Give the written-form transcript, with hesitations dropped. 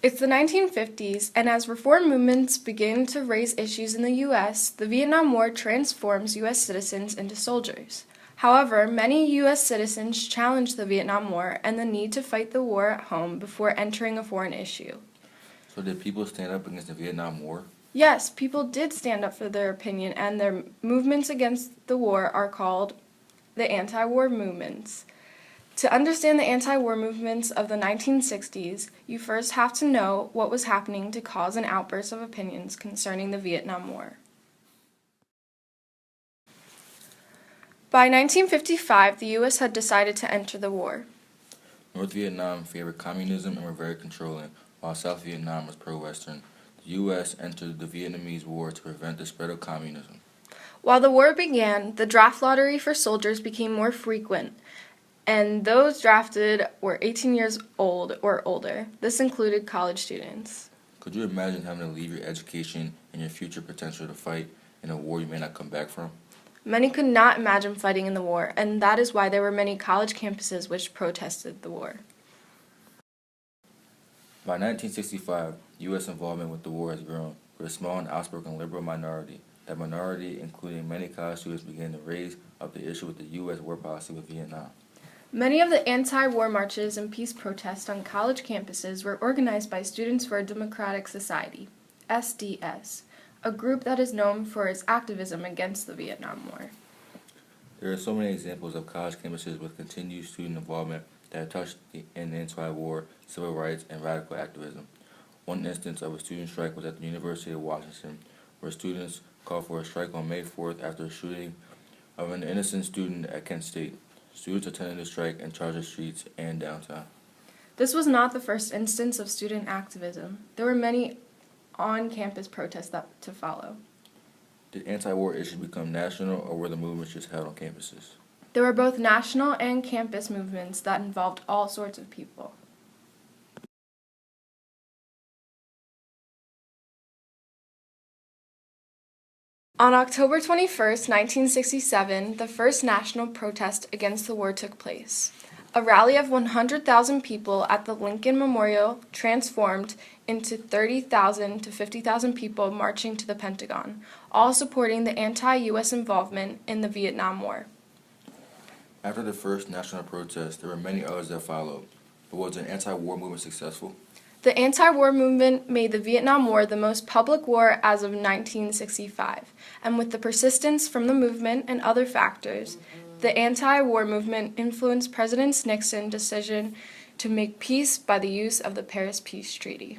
It's the 1950s, and as reform movements begin to raise issues in the U.S., the Vietnam War transforms U.S. citizens into soldiers. However, many U.S. citizens challenged the Vietnam War and the need to fight the war at home before entering a foreign issue. So did people stand up against the Vietnam War? Yes, people did stand up for their opinion, and their movements against the war are called the anti-war movements. To understand the anti-war movements of the 1960s, you first have to know what was happening to cause an outburst of opinions concerning the Vietnam War. By 1955, the U.S. had decided to enter the war. North Vietnam favored communism and were very controlling, while South Vietnam was pro-Western. The U.S. entered the Vietnamese War to prevent the spread of communism. While the war began, the draft lottery for soldiers became more frequent, and those drafted were 18 years old or older. This included college students. Could you imagine having to leave your education and your future potential to fight in a war you may not come back from? Many could not imagine fighting in the war, and that is why there were many college campuses which protested the war. By 1965, U.S. involvement with the war has grown, with a small and outspoken liberal minority. That minority, including many college students, began to raise up the issue with the U.S. war policy with Vietnam. Many of the anti-war marches and peace protests on college campuses were organized by Students for a Democratic Society, SDS, a group that is known for its activism against the Vietnam War. There are so many examples of college campuses with continued student involvement that have touched in the anti-war, civil rights, and radical activism. One instance of a student strike was at the University of Washington, where students called for a strike on May 4th after a shooting of an innocent student at Kent State. Students attended the strike and charged the streets and downtown. This was not the first instance of student activism. There were many on-campus protests to follow. Did anti-war issues become national, or were the movements just held on campuses? There were both national and campus movements that involved all sorts of people. On October 21st, 1967, the first national protest against the war took place. A rally of 100,000 people at the Lincoln Memorial transformed into 30,000 to 50,000 people marching to the Pentagon, all supporting the anti-U.S. involvement in the Vietnam War. After the first national protest, there were many others that followed. But was the anti-war movement successful? The anti-war movement made the Vietnam War the most public war as of 1965, and with the persistence from the movement and other factors, the anti-war movement influenced President Nixon's decision to make peace by the use of the Paris Peace Treaty.